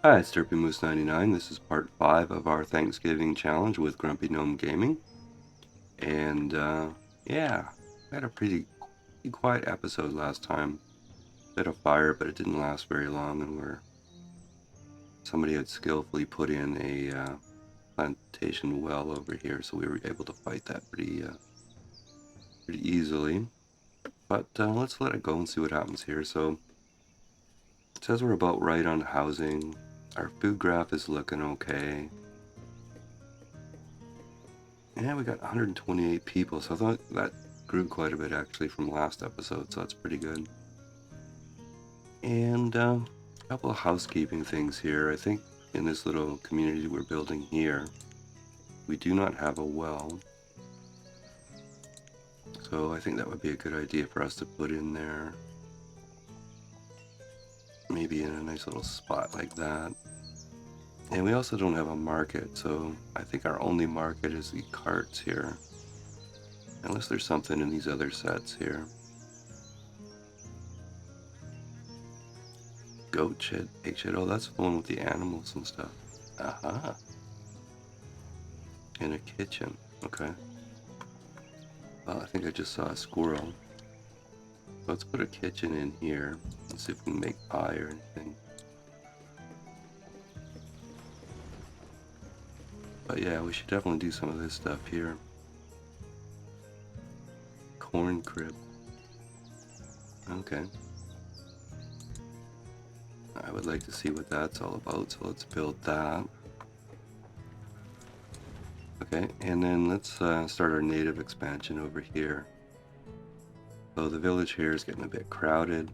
Hi, it's Moose99. This is part 5 of our Thanksgiving challenge with GrumpyGnome Gaming. And, yeah, we had a pretty quiet episode last time. Bit of fire, but it didn't last very long, and somebody had skillfully put in a plantation well over here, so we were able to fight that pretty easily. But let's let it go and see what happens here. So, it says we're about right on housing. Our food graph is looking okay. Yeah, we got 128 people, so I thought that grew quite a bit actually from last episode, so that's pretty good. And a couple of housekeeping things here. I think in this little community we're building here, we do not have a well. So I think that would be a good idea for us to put in there. Maybe in a nice little spot like that. And we also don't have a market, so I think our only market is the carts here. Unless there's something in these other sets here. Goat shed, pig shed. Oh, that's the one with the animals and stuff. Aha. In a kitchen. Okay. Well, I think I just saw a squirrel. Let's put a kitchen in here. Let's see if we can make pie or anything. But yeah, we should definitely do some of this stuff here. Corn crib. Okay. I would like to see what that's all about, so let's build that. Okay, and then let's start our native expansion over here. So the village here is getting a bit crowded.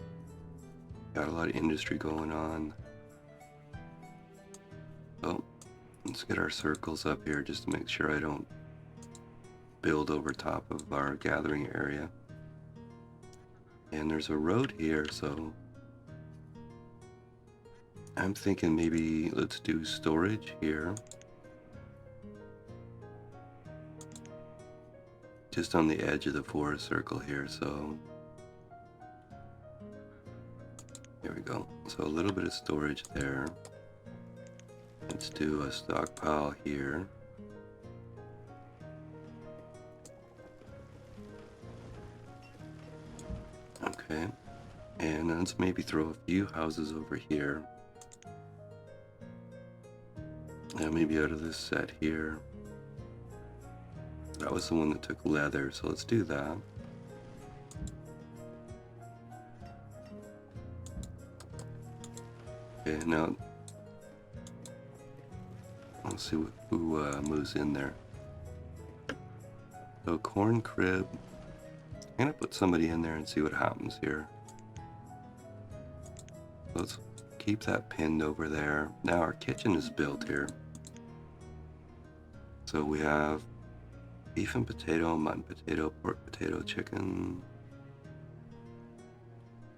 Got a lot of industry going on. So let's get our circles up here just to make sure I don't build over top of our gathering area. And there's a road here, so I'm thinking maybe let's do storage here. Just on the edge of the forest circle here, so here we go. So a little bit of storage there. Let's do a stockpile here. Okay, and let's maybe throw a few houses over here. And maybe out of this set here. That was the one that took leather, so let's do that. Okay, now let's see who moves in there. So corn crib. I'm gonna put somebody in there and see what happens here. Let's keep that pinned over there. Now our kitchen is built here. So we have beef and potato, mutton potato, pork potato, chicken.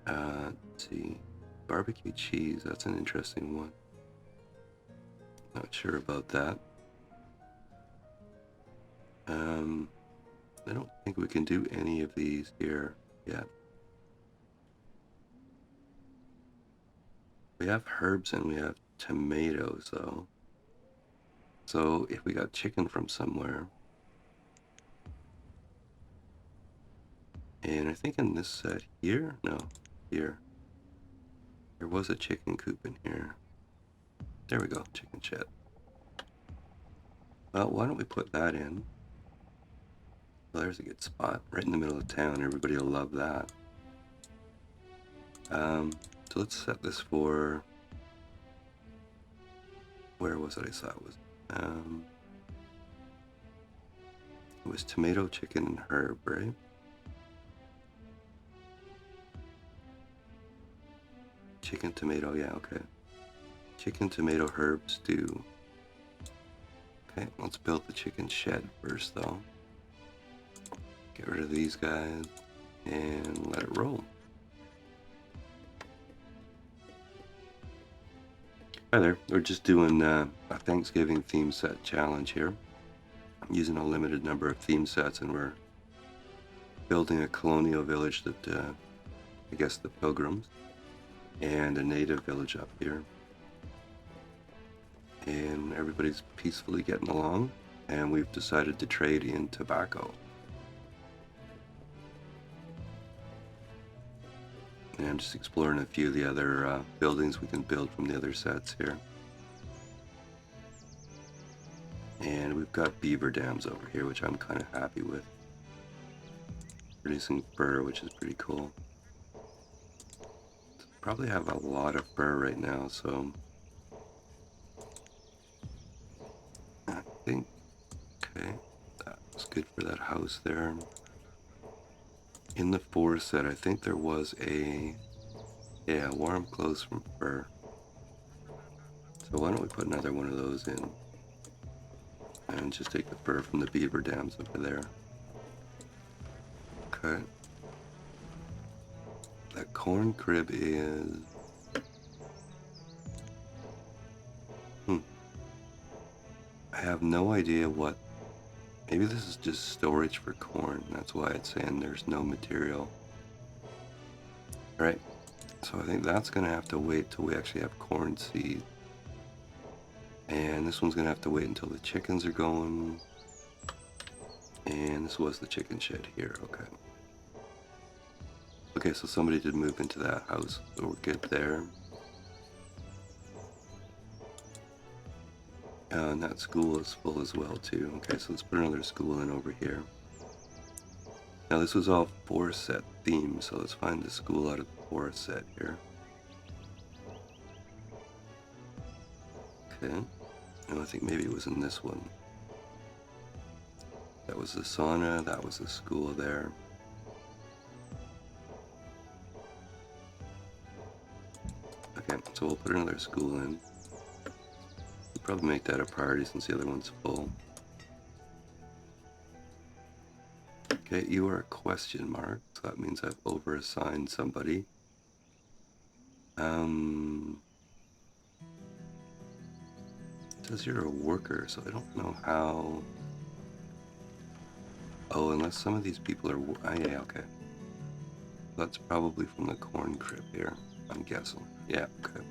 Let's see. Barbecue cheese, that's an interesting one. Not sure about that. I don't think we can do any of these here yet. We have herbs and we have tomatoes though. So if we got chicken from somewhere, and I think in this set here, no, here, there was a chicken coop in here. There we go, chicken shed. Well, why don't we put that in? Well, there's a good spot, right in the middle of town. Everybody will love that. So let's set this for, where was it? I saw it was tomato, chicken, and herb, right? Chicken, tomato, yeah, okay. Chicken, tomato, herb stew. Okay, let's build the chicken shed first though. Get rid of these guys and let it roll. Hi there, we're just doing a Thanksgiving theme set challenge here. I'm using a limited number of theme sets, and we're building a colonial village that, I guess the pilgrims, and a native village up here. and everybody's peacefully getting along, and we've decided to trade in tobacco. And I'm just exploring a few of the other buildings we can build from the other sets here. And we've got beaver dams over here, which I'm kind of happy with. Producing fur, which is pretty cool. Probably have a lot of fur right now, so I think, okay, that's good for that house there. In the forest set, I think there was warm clothes from fur. So why don't we put another one of those in? And just take the fur from the beaver dams over there. Okay. That corn crib is... I have no idea what... Maybe this is just storage for corn. That's why it's saying there's no material. Alright. So I think that's going to have to wait till we actually have corn seed. And this one's going to have to wait until the chickens are going. And this was the chicken shed here. Okay. Okay, so somebody did move into that house. So we're good there. And that school is full as well too. Okay, so let's put another school in over here. Now this was all forest set theme, so let's find the school out of the forest set here. Okay. And I think maybe it was in this one. That was the sauna, that was the school there. Okay, so we'll put another school in. We'll probably make that a priority since the other one's full. Okay, you are a question mark, so that means I've over-assigned somebody. It says you're a worker, so I don't know how... Oh, unless some of these people are... yeah, okay. That's probably from the corn crib here, I'm guessing. Yeah, okay.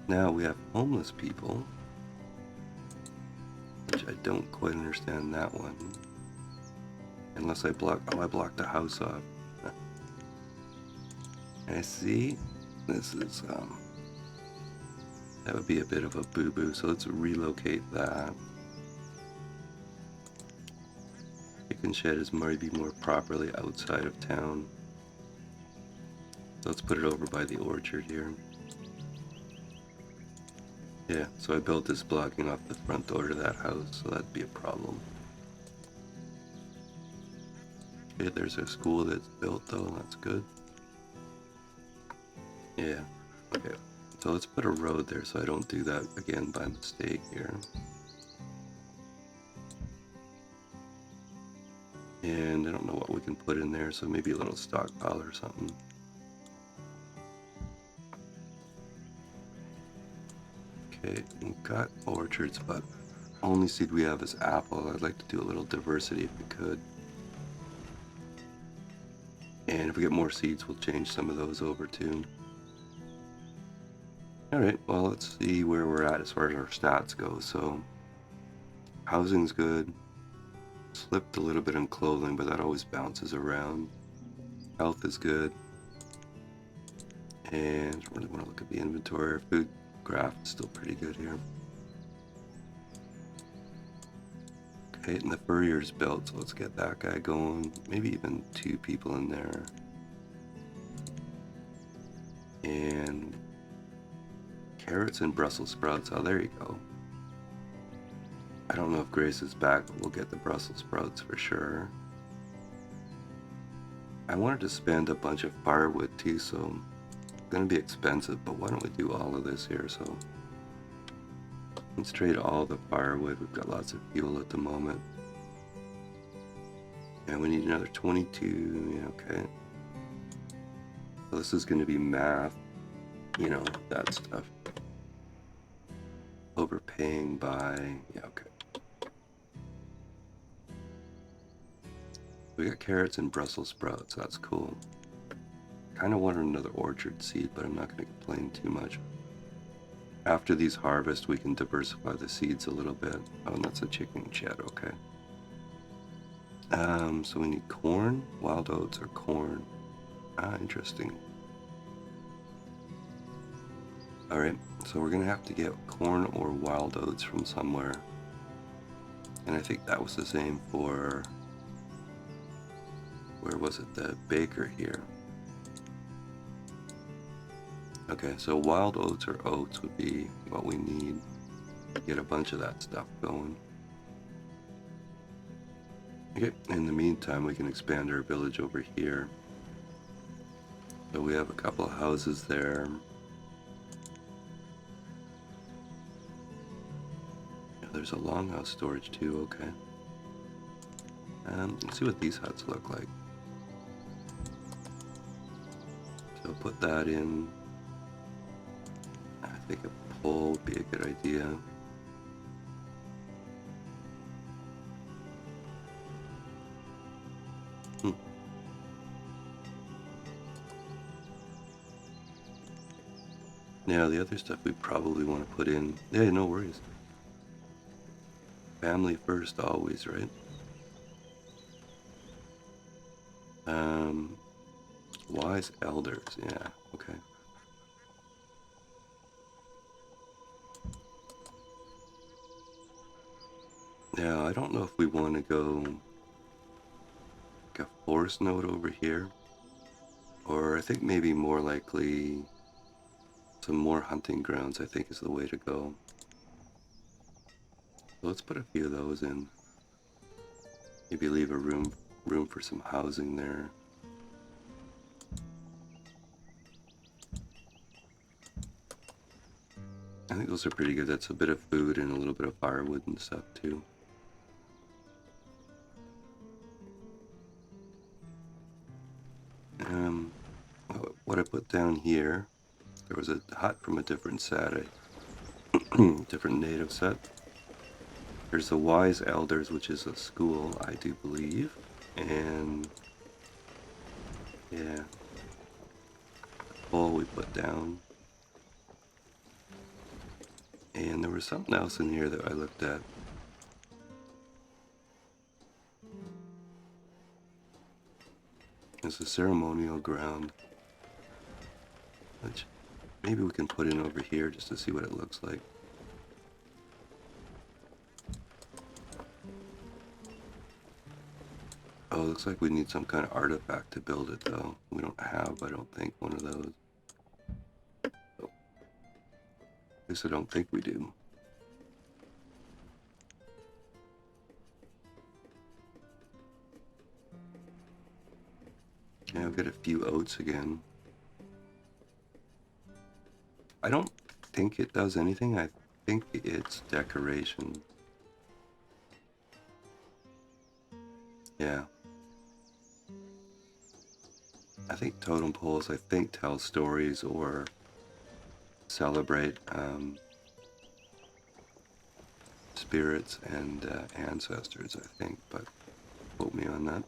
Now we have homeless people, which I don't quite understand that one. Unless I block... Oh, I blocked the house off. I see. This is, that would be a bit of a boo-boo, so let's relocate that. Chicken shed is maybe more properly outside of town. So let's put it over by the orchard here. Yeah, so I built this blocking off the front door to that house, so that'd be a problem. Okay, there's a school that's built though, that's good. Yeah, okay. So let's put a road there so I don't do that again by mistake here. And I don't know what we can put in there, so maybe a little stockpile or something. Okay, we've got orchards, but only seed we have is apple. I'd like to do a little diversity if we could. And if we get more seeds, we'll change some of those over too. Alright, well, let's see where we're at as far as our stats go. So, housing's good. Slipped a little bit in clothing, but that always bounces around. Health is good. And I really want to look at the inventory. Our food graph is still pretty good here. Okay, and the furrier's built, so let's get that guy going. Maybe even 2 people in there. And carrots and Brussels sprouts. Oh, there you go. I don't know if Grace is back, but we'll get the Brussels sprouts for sure. I wanted to spend a bunch of firewood too, so it's gonna be expensive, but why don't we do all of this here? So let's trade all the firewood. We've got lots of fuel at the moment. And we need another 22, yeah, okay. So this is gonna be math, you know, that stuff. Overpaying by, yeah, okay. We got carrots and Brussels sprouts, that's cool. kind of wanted another orchard seed, but I'm not going to complain too much. After these harvests, we can diversify the seeds a little bit. Oh, and that's a chicken shed, okay. So we need corn, wild oats, or corn. Ah, interesting. Alright, so we're going to have to get corn or wild oats from somewhere. And I think that was the same for... Where was it? The baker here. Okay, so wild oats or oats would be what we need to get a bunch of that stuff going. Okay, in the meantime, we can expand our village over here. So we have a couple of houses there. Yeah, there's a longhouse storage too, okay. Let's see what these huts look like. So put that in. I think a pole would be a good idea. Yeah, the other stuff we probably want to put in. Yeah, no worries. Family first always, right? Wise elders, yeah, okay. Yeah, I don't know if we want to go like a forest node over here, or I think maybe more likely some more hunting grounds, I think is the way to go. So let's put a few of those in. Maybe leave a room for some housing there. I think those are pretty good. That's a bit of food and a little bit of firewood and stuff too. What I put down here, there was a hut from a different set, a different native set. There's the Wise Elders, which is a school, I do believe. And yeah, bowl we put down. And there was something else in here that I looked at. It's a ceremonial ground, which maybe we can put in over here just to see what it looks like. Oh, it looks like we need some kind of artifact to build it, though. We don't have, I don't think, one of those. Oh, at least I don't think we do. Yeah, I'll get a few oats again. I don't think it does anything. I think it's decoration. Yeah. I think totem poles, I think, tell stories or celebrate spirits and ancestors, I think, but quote me on that.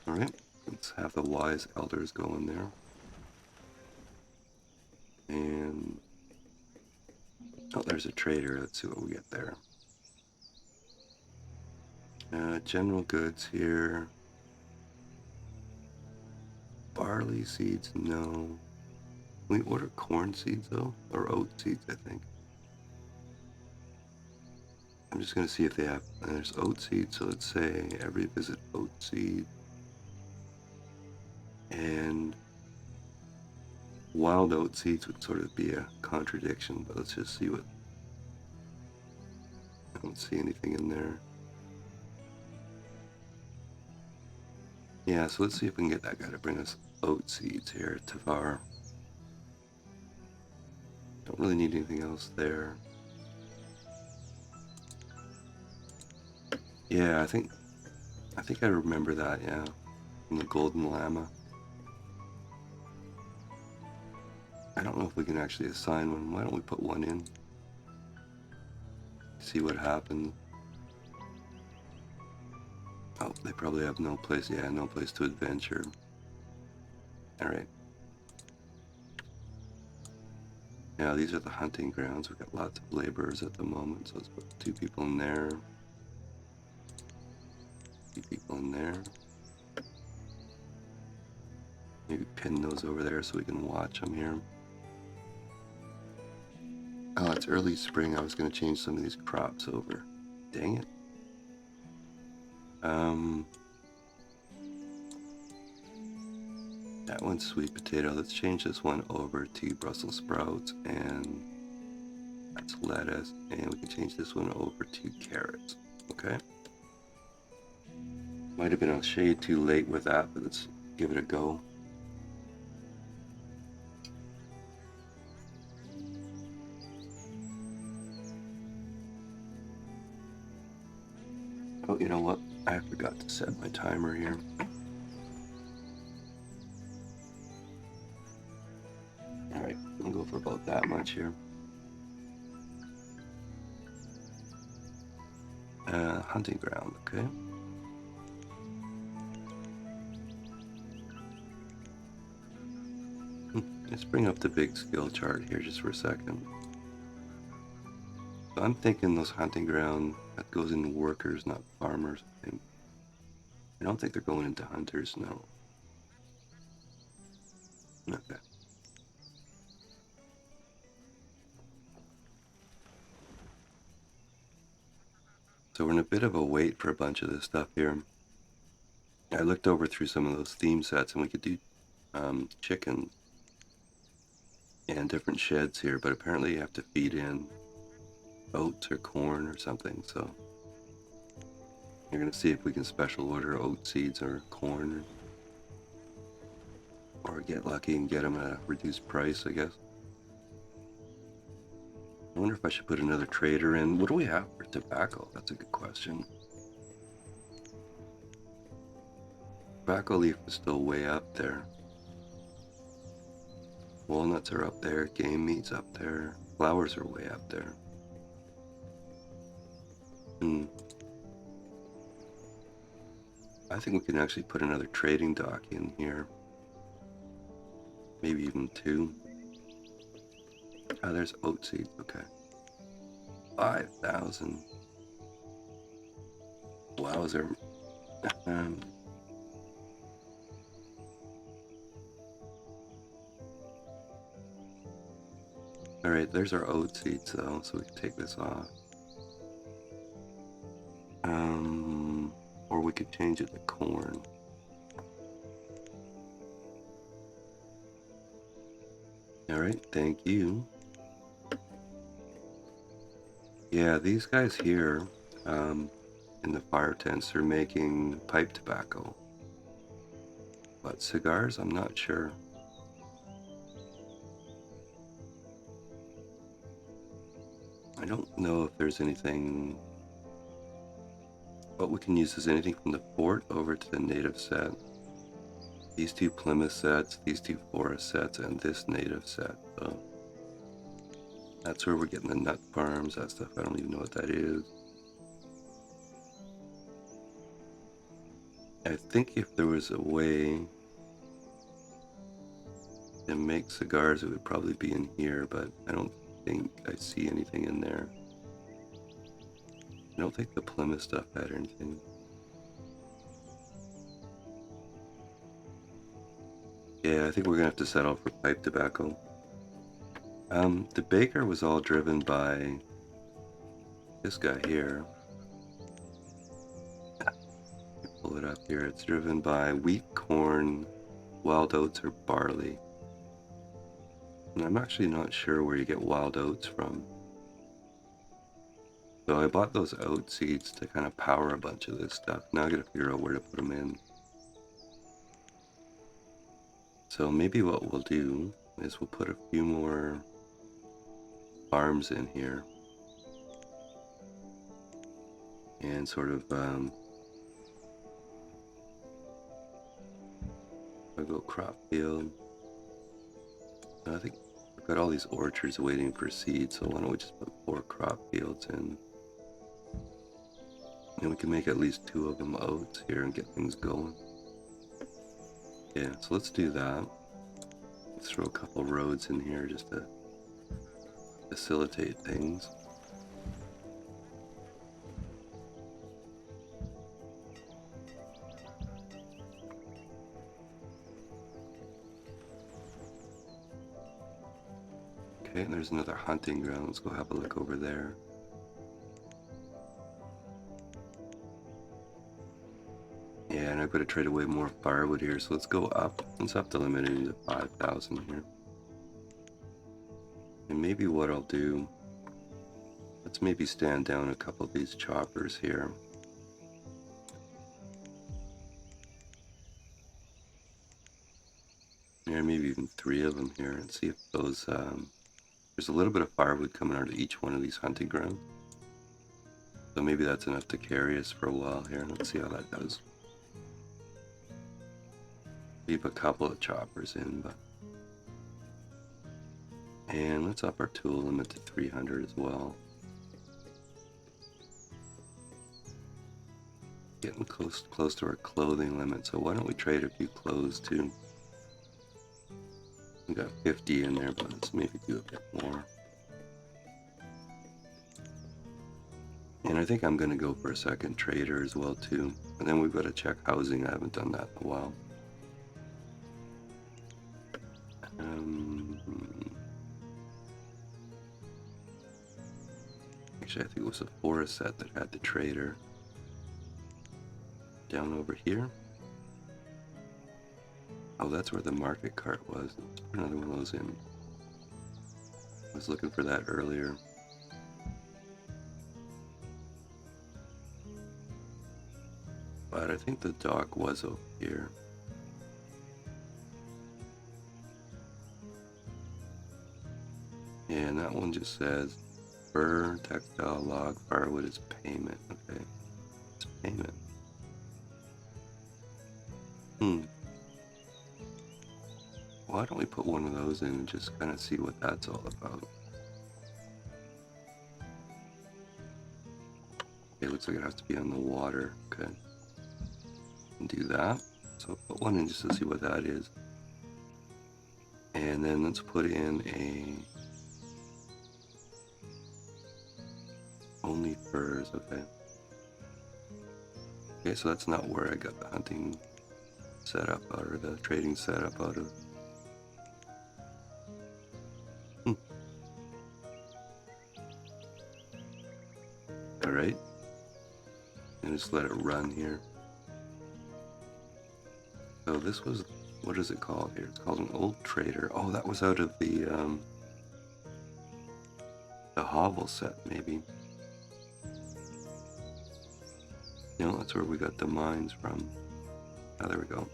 Alright, let's have the Wise Elders go in there. And... oh, there's a trader. Let's see what we get there. General goods here. Barley seeds, no. We order corn seeds, though? Or oat seeds, I think. I'm just going to see if they have... there's oat seeds, so let's say every visit oat seed. And wild oat seeds would sort of be a contradiction, but let's just see what... I don't see anything in there. Yeah, so let's see if we can get that guy to bring us oat seeds here, Tavar. Don't really need anything else there. Yeah, I think I remember that, yeah. From the Golden Llama. I don't know if we can actually assign one. Why don't we put one in? See what happens. Oh, they probably have no place, yeah, no place to adventure. Alright. Now these are the hunting grounds. We've got lots of laborers at the moment, so let's put 2 people in there. 2 people in there. Maybe pin those over there so we can watch them here. Oh, it's early spring. I was going to change some of these crops over. Dang it. That one's sweet potato. Let's change this one over to Brussels sprouts, and that's lettuce, and we can change this one over to carrots. Okay. Might have been a shade too late with that, but let's give it a go. Oh, you know what? I forgot to set my timer here. Alright, I'll go for about that much here. Hunting ground, okay. Let's bring up the big skill chart here just for a second. So I'm thinking those hunting ground, that goes into workers, not farmers, I think. I don't think they're going into hunters, no. Okay. So we're in a bit of a wait for a bunch of this stuff here. I looked over through some of those theme sets, and we could do chickens and different sheds here, but apparently you have to feed in oats or corn or something, so you're going to see if we can special order oat seeds or corn, or get lucky and get them at a reduced price, I guess. I wonder if I should put another trader in. What do we have for tobacco? That's a good question. Tobacco leaf is still way up there. Walnuts are up there. Game meat's up there. Flowers are way up there. I think we can actually put another trading dock in here. Maybe even 2. Oh, there's oat seeds. Okay. 5,000. Wowzer. Alright, there's our oat seeds though, so we can take this off. Or we could change it to corn. Alright, thank you. Yeah, these guys here, in the fire tents, are making pipe tobacco. But cigars, I'm not sure. I don't know if there's anything. What we can use is anything from the fort over to the native set. These 2 Plymouth sets, these 2 forest sets, and this native set. So that's where we're getting the nut farms, that stuff. I don't even know what that is. I think if there was a way to make cigars, it would probably be in here, but I don't think I see anything in there. I don't think the Plymouth stuff had anything. Yeah, I think we're gonna have to settle for pipe tobacco. The baker was all driven by this guy here. Pull it up here. It's driven by wheat, corn, wild oats, or barley. And I'm actually not sure where you get wild oats from. So I bought those oat seeds to kind of power a bunch of this stuff. Now I gotta figure out where to put them in. So maybe what we'll do is we'll put a few more farms in here. And sort of, I'll go crop field. I think we've got all these orchards waiting for seeds, so why don't we just put 4 crop fields in. And we can make at least 2 of them oats here and get things going. Yeah, so let's do that. Let's throw a couple roads in here just to facilitate things. Okay, there's another hunting ground. Let's go have a look over there. Yeah, and I've got to trade away more firewood here, so let's go up. Let's up the limit into 5,000 here. And maybe what I'll do, let's maybe stand down a couple of these choppers here. Yeah, maybe even 3 of them here, and see if those, there's a little bit of firewood coming out of each one of these hunting grounds. So maybe that's enough to carry us for a while here. Let's see how that does. Leave a couple of choppers in, but... And let's up our tool limit to 300 as well. Getting close to our clothing limit, so why don't we trade a few clothes too? We got 50 in there, but let's maybe do a bit more. And I think I'm going to go for a second trader as well too. And then we've got to check housing. I haven't done that in a while. Actually, I think it was a forest set that had the trader. Down over here. Oh, that's where the market cart was. Let's put another one of those in. I was looking for that earlier. But I think the dock was over here. Yeah, and that one just says fur, textile, log, firewood is payment. Okay, it's payment. Why don't we put one of those in and just kind of see what that's all about? Okay, looks like it has to be on the water. Okay, and do that. So put one in just to see what that is. And then let's put in a only furs. Okay. Okay, so that's not where I got the hunting setup out, or the trading setup out of. Alright. And just let it run here. So this was, what is it called here? It's called an old trader. Oh, that was out of the hovel set, maybe. You know, that's where we got the mines from. Oh, there we go.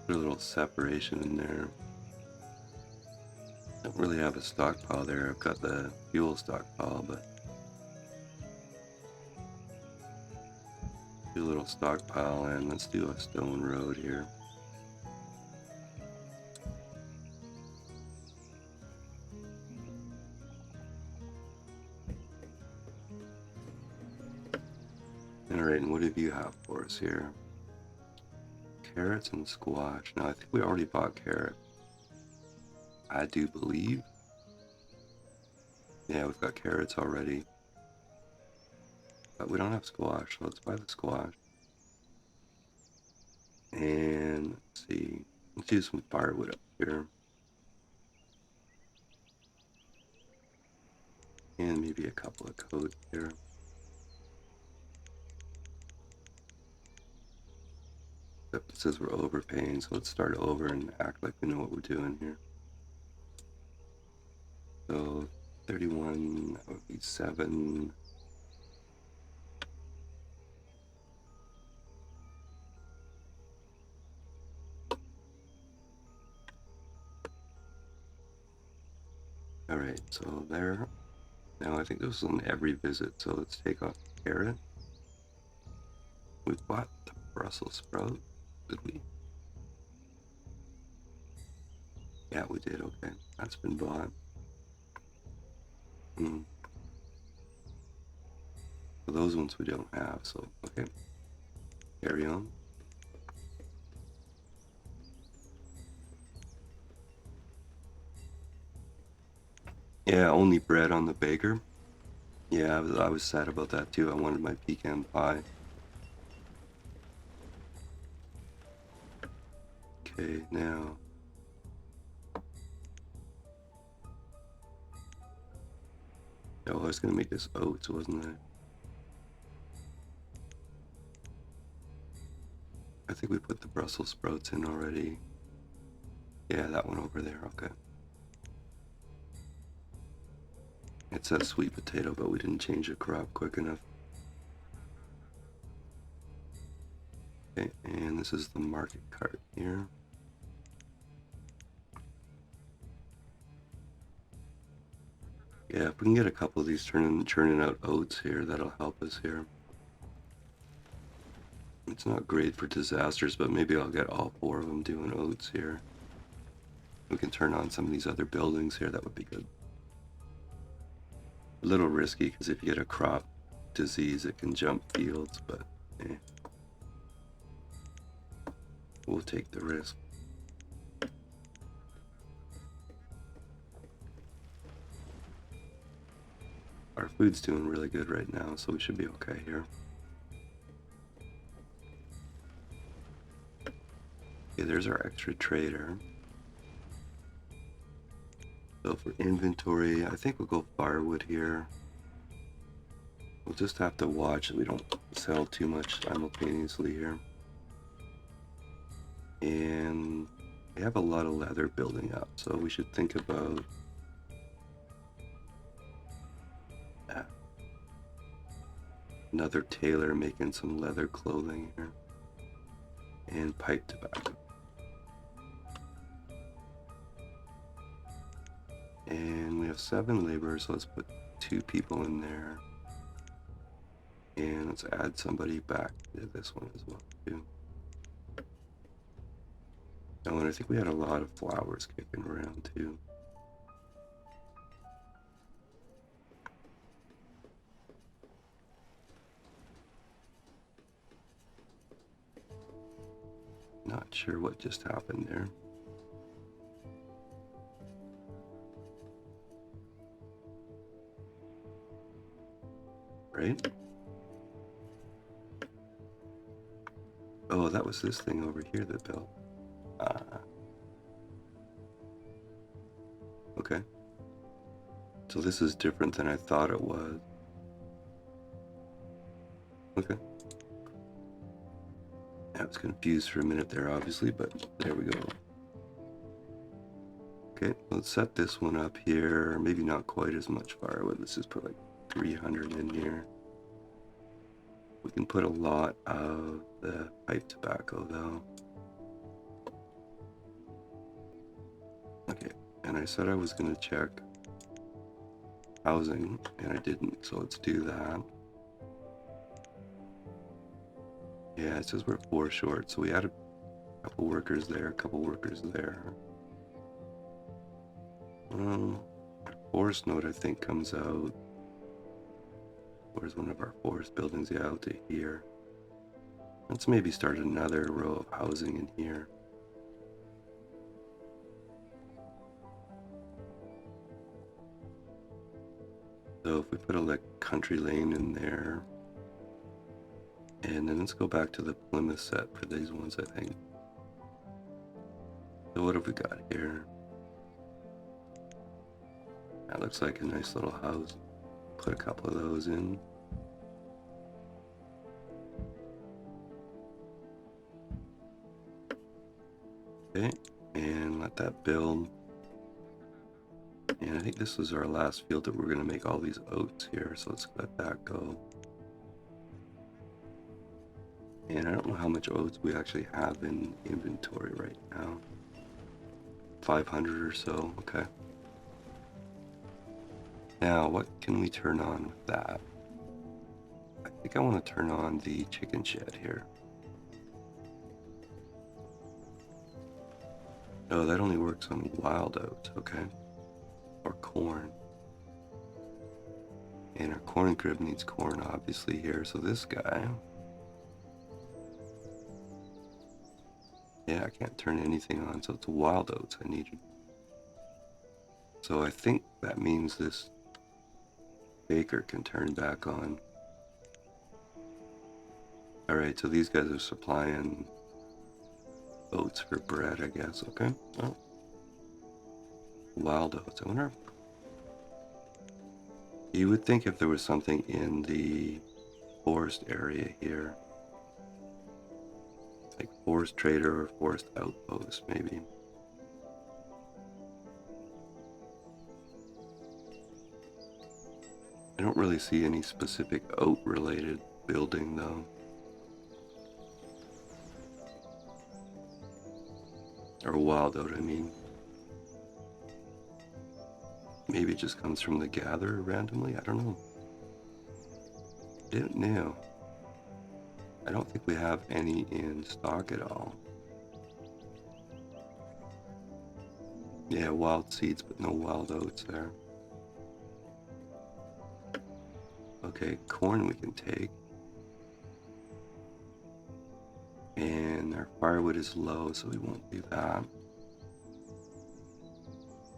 Put a little separation in there. Don't really have a stockpile there. I've got the fuel stockpile, but do a little stockpile, and let's do a stone road here. Alright, and what do you have for us here? Carrots and squash. Now, I think we already bought carrot. I do believe. Yeah, we've got carrots already. But we don't have squash, so let's buy the squash. And let's see. Let's use some firewood up here. And maybe a couple of coats here. Except it says we're overpaying, so let's start over and act like we know what we're doing here. So 31, that would be 7. Alright, so there. Now I think this is on every visit, so let's take off the carrot. We bought the Brussels sprout, did we? Yeah, we did, okay. That's been bought. So those ones we don't have, so okay. Carry on. Yeah, only bread on the baker. Yeah, I was sad about that too. I wanted my pecan pie. Okay, now. Oh, I was gonna make this oats, wasn't I? I think we put the Brussels sprouts in already. Yeah, that one over there, okay. It says sweet potato, but we didn't change the crop quick enough. Okay, and this is the market cart here. Yeah, if we can get a couple of these churning out oats here, that'll help us here. It's not great for disasters, but maybe I'll get all 4 of them doing oats here. We can turn on some of these other buildings here, that would be good. A little risky, because if you get a crop disease, it can jump fields, but we'll take the risk. Our food's doing really good right now, so we should be okay here. Okay, there's our extra trader. So for inventory, I think we'll go firewood here. We'll just have to watch that we don't sell too much simultaneously here. And we have a lot of leather building up, so we should think about another tailor making some leather clothing here. And pipe tobacco. And we have 7 laborers, so let's put 2 people in there. And let's add somebody back to this one as well, too. Oh, and I think we had a lot of flowers kicking around, too. Not sure what just happened there. Right? Oh, that was this thing over here that built. Okay. So this is different than I thought it was. Okay. I was confused for a minute there, obviously, but there we go. Okay, let's set this one up here. Maybe not quite as much firewood. Let's just put like 300 in here. We can put a lot of the pipe tobacco though. Okay, and I said I was going to check housing, and I didn't, so let's do that. Yeah, it says we're 4 short, so we added a couple workers there, a couple workers there. Forest node, I think, comes out. Where's one of our forest buildings? Yeah, out to here. Let's maybe start another row of housing in here. So if we put a country lane in there, and then let's go back to the Plymouth set for these ones, I think. So what have we got here? That looks like a nice little house. Put a couple of those in. Okay, and let that build. And I think this is our last field that we're going to make all these oats here, so let's let that go. And I don't know how much oats we actually have in inventory right now. 500 or so, okay. Now, what can we turn on with that? I think I want to turn on the chicken shed here. Oh, that only works on wild oats, okay. Or corn. And our corn crib needs corn, obviously, here. So this guy... Yeah, I can't turn anything on, so it's wild oats I needed. So I think that means this baker can turn back on. Alright, so these guys are supplying oats for bread, I guess. Okay. Oh. Wild oats. I wonder if... You would think if there was something in the forest area here, like forest trader or forest outpost, maybe. I don't really see any specific oat related building though. Or wild oat, I mean. Maybe it just comes from the gatherer randomly, I don't know. Didn't know. I don't think we have any in stock at all. Yeah, wild seeds, but no wild oats there. Okay, corn we can take. And our firewood is low, so we won't do that.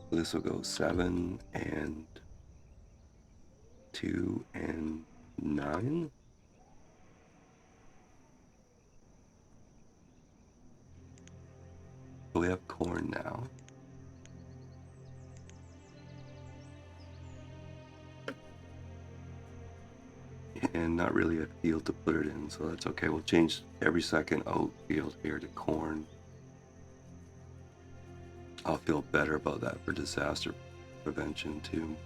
So this will go 7 and 2 and 9. So we have corn now. And not really a field to put it in, so that's okay. We'll change every second oat field here to corn. I'll feel better about that for disaster prevention too.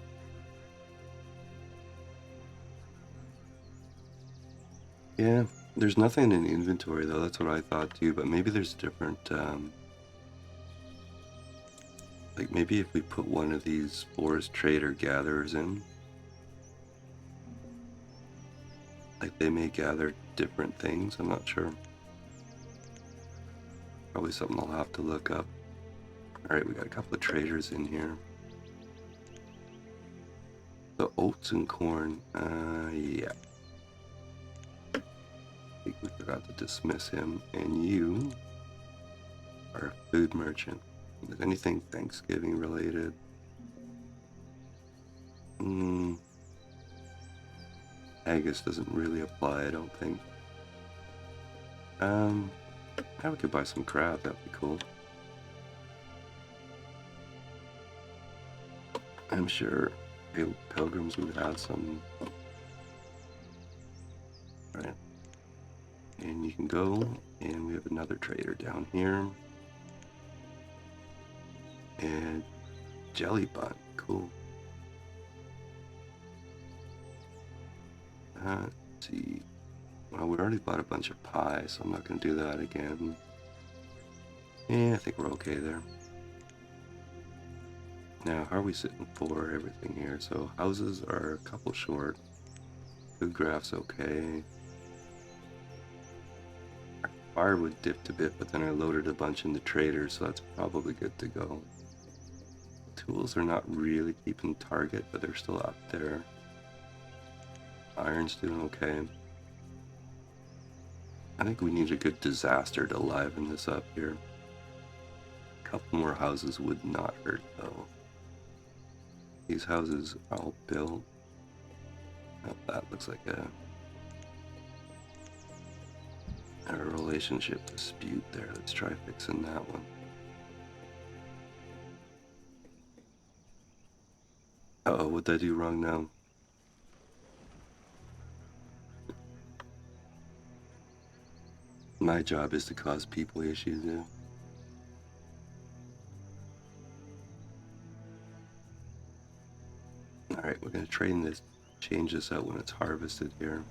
Yeah, there's nothing in inventory though, that's what I thought too, but maybe there's different, like maybe if we put one of these forest trader gatherers in, like they may gather different things, I'm not sure. Probably something I'll have to look up. Alright, we got a couple of traders in here. So oats and corn, yeah. I think we forgot to dismiss him. And you are a food merchant. Is anything Thanksgiving related? Haggis doesn't really apply, I don't think. Yeah, we could buy some crab, that'd be cool. I'm sure pilgrims would have some. Right. And you can go, and we have another trader down here. And jelly bun, cool. Let's see. Well, we already bought a bunch of pie, so I'm not going to do that again. Yeah, I think we're okay there. Now, how are we sitting for everything here? So houses are a couple short. Food graph's okay. Firewood dipped a bit, but then I loaded a bunch in the trader, so that's probably good to go. Tools are not really keeping target, but they're still up there. Iron's doing okay. I think we need a good disaster to liven this up here. A couple more houses would not hurt though. These houses are all built. Oh, that looks like a relationship dispute there. Let's try fixing that one. Uh-oh, what'd I do wrong now? My job is to cause people issues, yeah. Alright, we're gonna change this out when it's harvested here.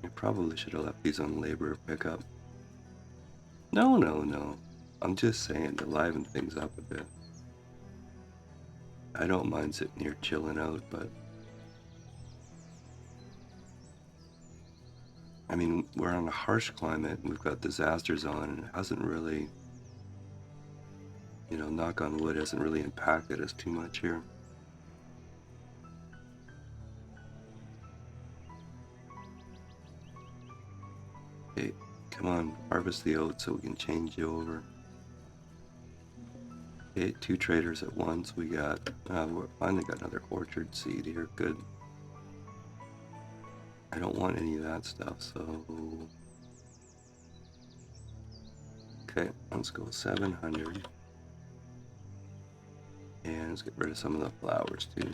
I probably should have left these on labor pickup. No. I'm just saying to liven things up a bit. I don't mind sitting here chilling out, but I mean, we're on a harsh climate and we've got disasters on, and it hasn't really, you know, knock on wood, hasn't really impacted us too much here. Okay, come on, harvest the oats so we can change you over. Okay, 2 traders at once. We got, we finally got another orchard seed here. Good. I don't want any of that stuff, so... Okay, let's go 700. And let's get rid of some of the flowers too.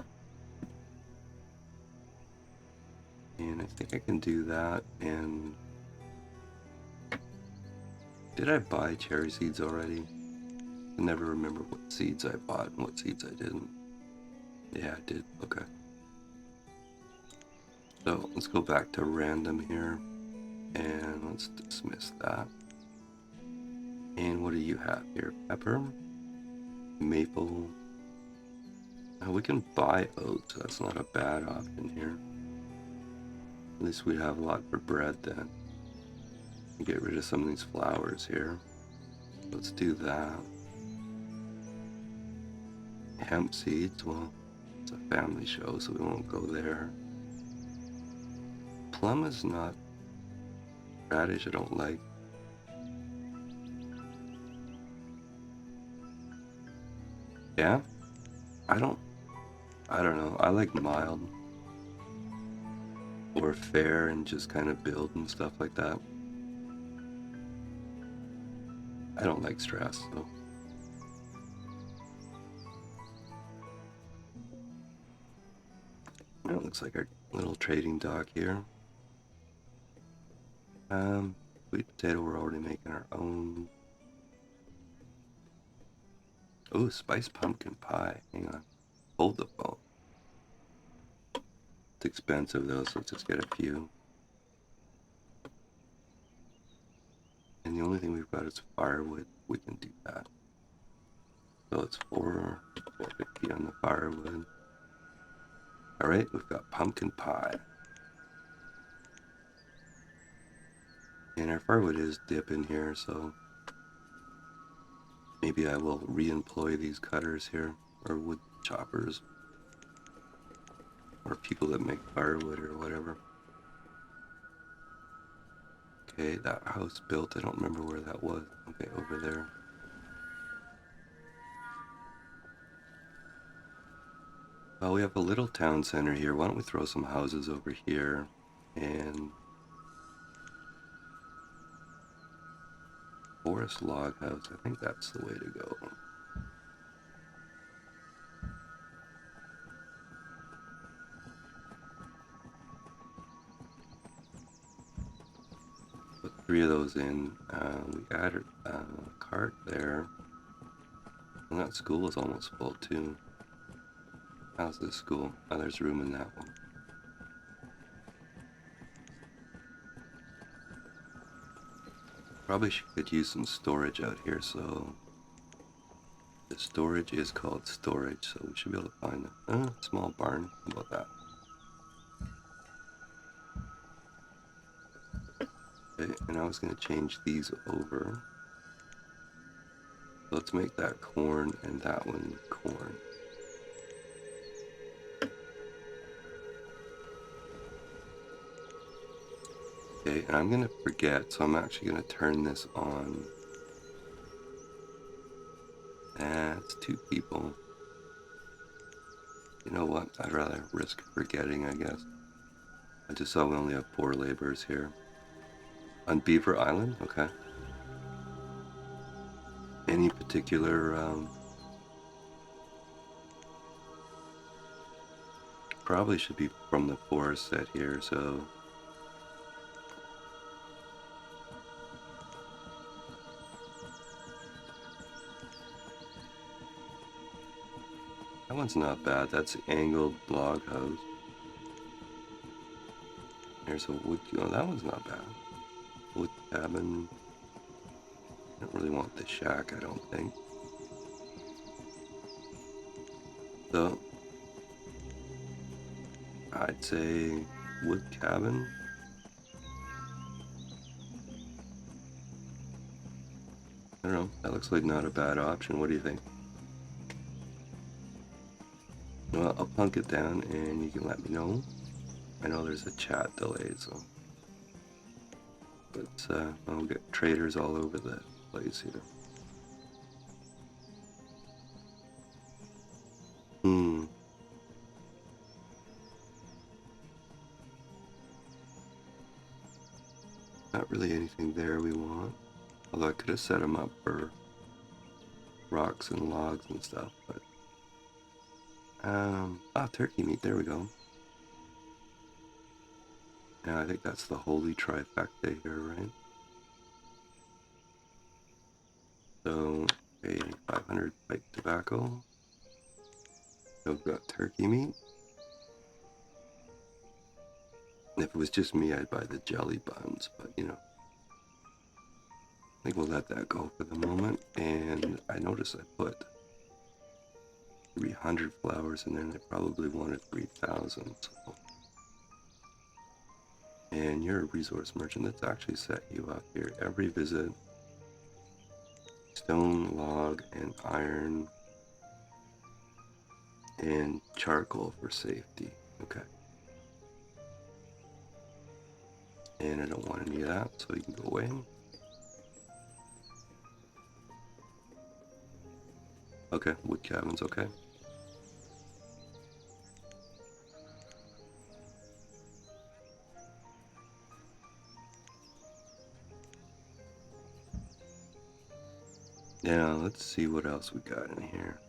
And I think I can do that. And did I buy cherry seeds already? I never remember what seeds I bought and what seeds I didn't. Yeah, I did. Okay. So let's go back to random here. And let's dismiss that. And what do you have here? Pepper, maple. Now we can buy oats. That's not a bad option here. At least we'd have a lot for bread then. Get rid of some of these flowers here. Let's do that. Hemp seeds, well, it's a family show, so we won't go there. Plum is not radish, I don't like. Yeah? I don't know. I like mild or fair and just kind of build and stuff like that. I don't like stress, so. Well, it looks like our little trading dock here. Sweet potato, we're already making our own. Oh, spiced pumpkin pie. Hang on. Hold the phone. It's expensive though, so let's just get a few. And the only thing we've got is firewood. We can do that. So it's 450 on the firewood. Alright, we've got pumpkin pie. And our firewood is dipping here, so maybe I will re-employ these cutters here, or wood choppers, or people that make firewood or whatever. Okay, that house built, I don't remember where that was. Okay, over there. Well, we have a little town center here. Why don't we throw some houses over here and forest log house. I think that's the way to go. Put 3 of those in. We added a cart there. And that school is almost full too. How's this school? Oh, there's room in that one. Probably could use some storage out here, so the storage is called storage, so we should be able to find a small barn. How about that? Okay, and I was going to change these over. Let's make that corn and that one corn. Okay, and I'm going to forget, so I'm actually going to turn this on. That's 2 people. You know what? I'd rather risk forgetting, I guess. I just saw we only have 4 laborers here. On Beaver Island? Okay. Any particular, probably should be from the forest set here, so... That one's not bad. That's the angled log house. There's a wood... Oh, that one's not bad. Wood cabin. I don't really want the shack, I don't think. So... I'd say wood cabin. don't know. That looks like not a bad option. What do you think? Well, I'll plunk it down and you can let me know. I know there's a chat delay, so I'll get traders all over the place here. Not really anything there we want. Although I could have set them up for rocks and logs and stuff, but turkey meat, there we go. Yeah, I think that's the holy trifecta here, right? So, okay, 500 pipe tobacco. So we've got turkey meat. And if it was just me, I'd buy the jelly buns, but you know, I think we'll let that go for the moment. And I noticed I put 300 flowers in there, and I probably wanted 3,000. So. And you're a resource merchant. Let's actually set you up here. Every visit, stone, log, and iron, and charcoal for safety. Okay. And I don't want any of that, so you can go away. Okay, wood cabins, okay. Now, let's see what else we got in here.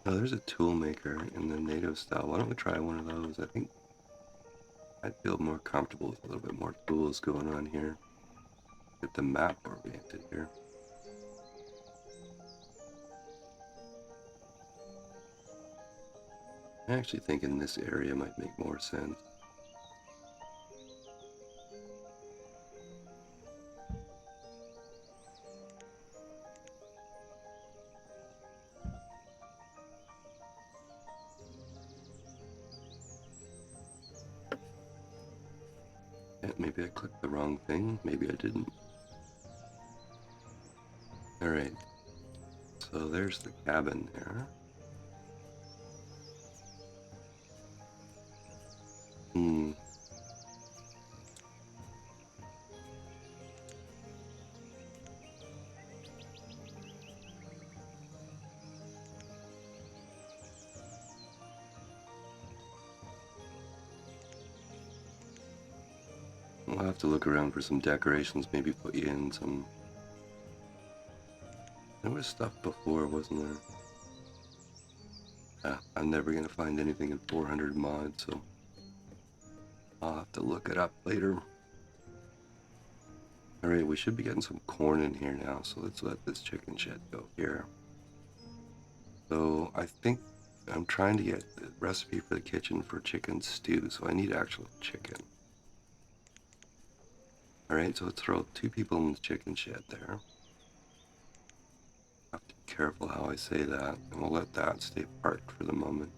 Oh, there's a tool maker in the native style. Why don't we try one of those? I think I'd feel more comfortable with a little bit more tools going on here. Get the map oriented here. I actually think in this area might make more sense. Yeah, maybe I clicked the wrong thing. Maybe I didn't. Alright. So there's the cabin there. We'll have to look around for some decorations, maybe put you in some... There was stuff before, wasn't there? I'm never going to find anything in 400 mods, so I'll have to look it up later. Alright, we should be getting some corn in here now, so let's let this chicken shed go here. So I think I'm trying to get the recipe for the kitchen for chicken stew, so I need actual chicken. Alright, so let's throw 2 people in the chicken shed there. I have to be careful how I say that, and we'll let that stay parked for the moment.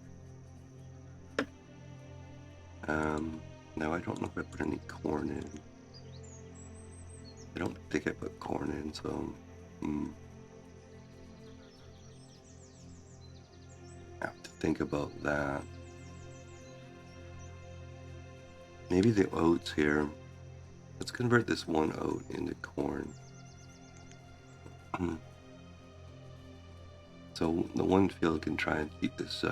Now I don't know if I put any corn in. I don't think I put corn in, so I have to think about that. Maybe the oats here. Let's convert this one oat into corn. So the one field can try and keep this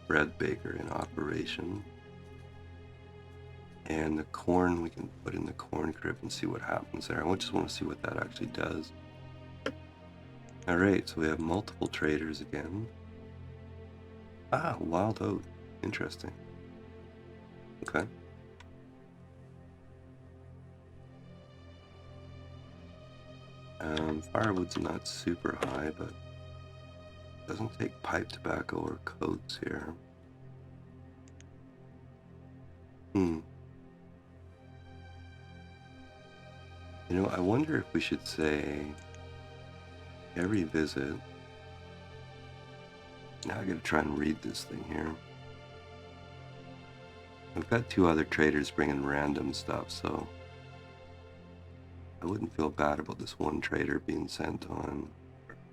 bread baker in operation. And the corn we can put in the corn crib and see what happens there. I just want to see what that actually does. Alright, so we have multiple traders again. Ah, wild oat. Interesting. Okay. Firewood's not super high, but Doesn't take pipe tobacco or coats here. You know, I wonder if we should say every visit. Now I gotta try and read this thing here. I've got 2 other traders bringing random stuff, so I wouldn't feel bad about this one trader being sent on,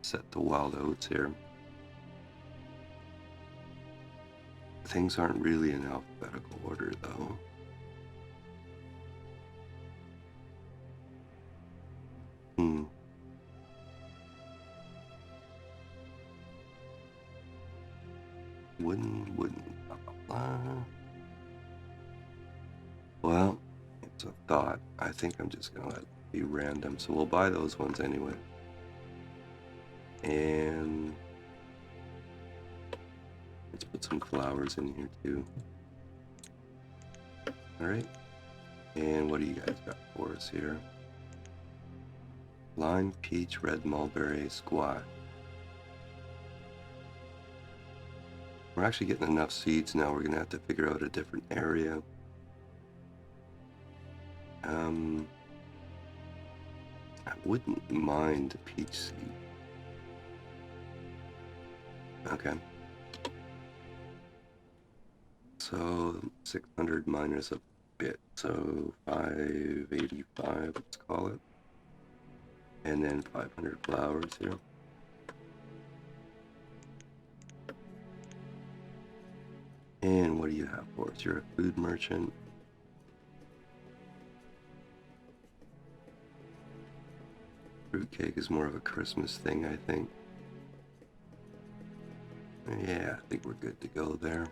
set to wild oats here. Things aren't really in alphabetical order, though. Wooden, blah, blah, blah. Well, it's a thought. I think I'm just gonna let it be random, so we'll buy those ones anyway. And let's put some flowers in here too. Alright. And what do you guys got for us here? Lime, peach, red mulberry, squash. We're actually getting enough seeds now. We're gonna have to figure out a different area. I wouldn't mind a peach seed. Okay. So 600 minus a bit, so 585, let's call it. And then 500 flowers here. And what do you have for us? You're a food merchant. Fruitcake is more of a Christmas thing, I think. Yeah, I think we're good to go there.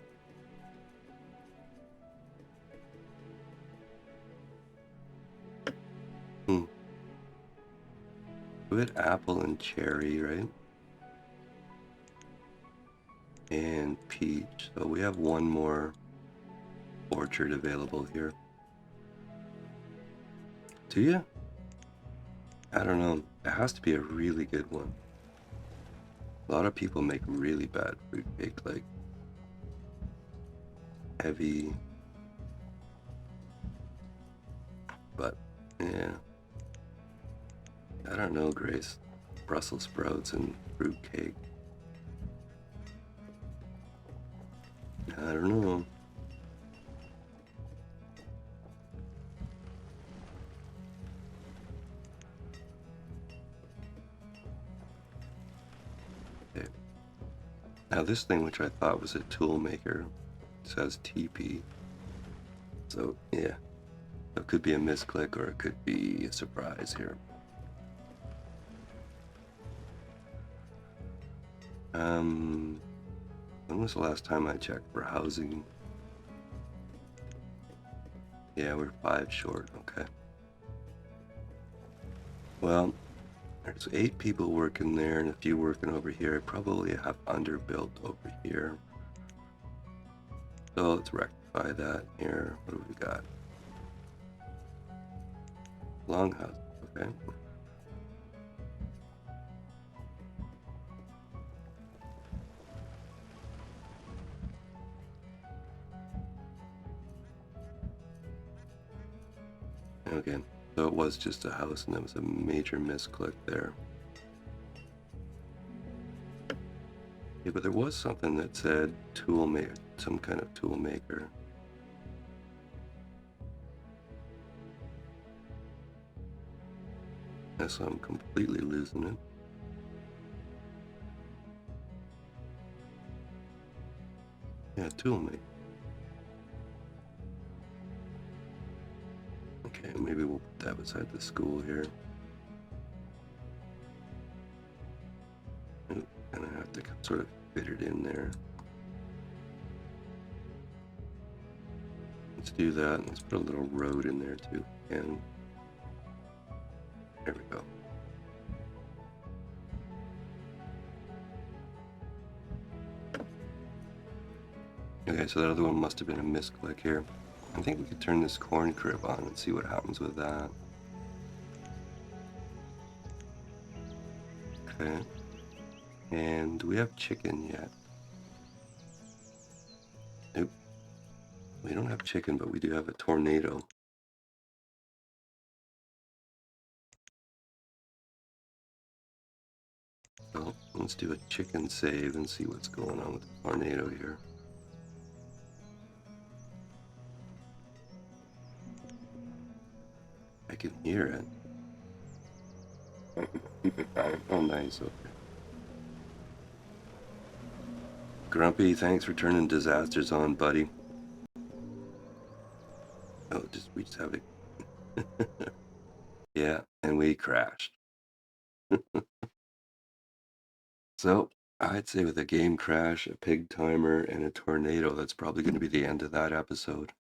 Good apple and cherry, right? And peach. So we have one more orchard available here. Do you? I don't know. It has to be a really good one. A lot of people make really bad fruitcake, like heavy. But yeah, I don't know, Grace. Brussels sprouts and fruitcake. I don't know. Okay. Now this thing, which I thought was a tool maker, says TP. So yeah, it could be a misclick or it could be a surprise here. When was the last time I checked for housing? Yeah, we're 5 short, okay. Well, there's 8 people working there and a few working over here. I probably have underbuilt over here. So let's rectify that here. What do we got? Longhouse, okay. Okay, so it was just a house and there was a major misclick there. Yeah, but there was something that said tool maker, some kind of tool maker. Yeah, so I'm completely losing it. Yeah, tool maker. Okay, maybe we'll put that beside the school here. And I have to sort of fit it in there. Let's do that. Let's put a little road in there too. And there we go. Okay, so that other one must have been a misclick here. I think we could turn this corn crib on and see what happens with that. Okay. And do we have chicken yet? Nope. We don't have chicken, but we do have a tornado. So let's do a chicken save and see what's going on with the tornado here. I can hear it. I can keep it back. Oh, nice. Okay. Grumpy, thanks for turning disasters on, buddy. Oh, we just have it. Yeah, and we crashed. So I'd say with a game crash, a pig timer, and a tornado, that's probably going to be the end of that episode.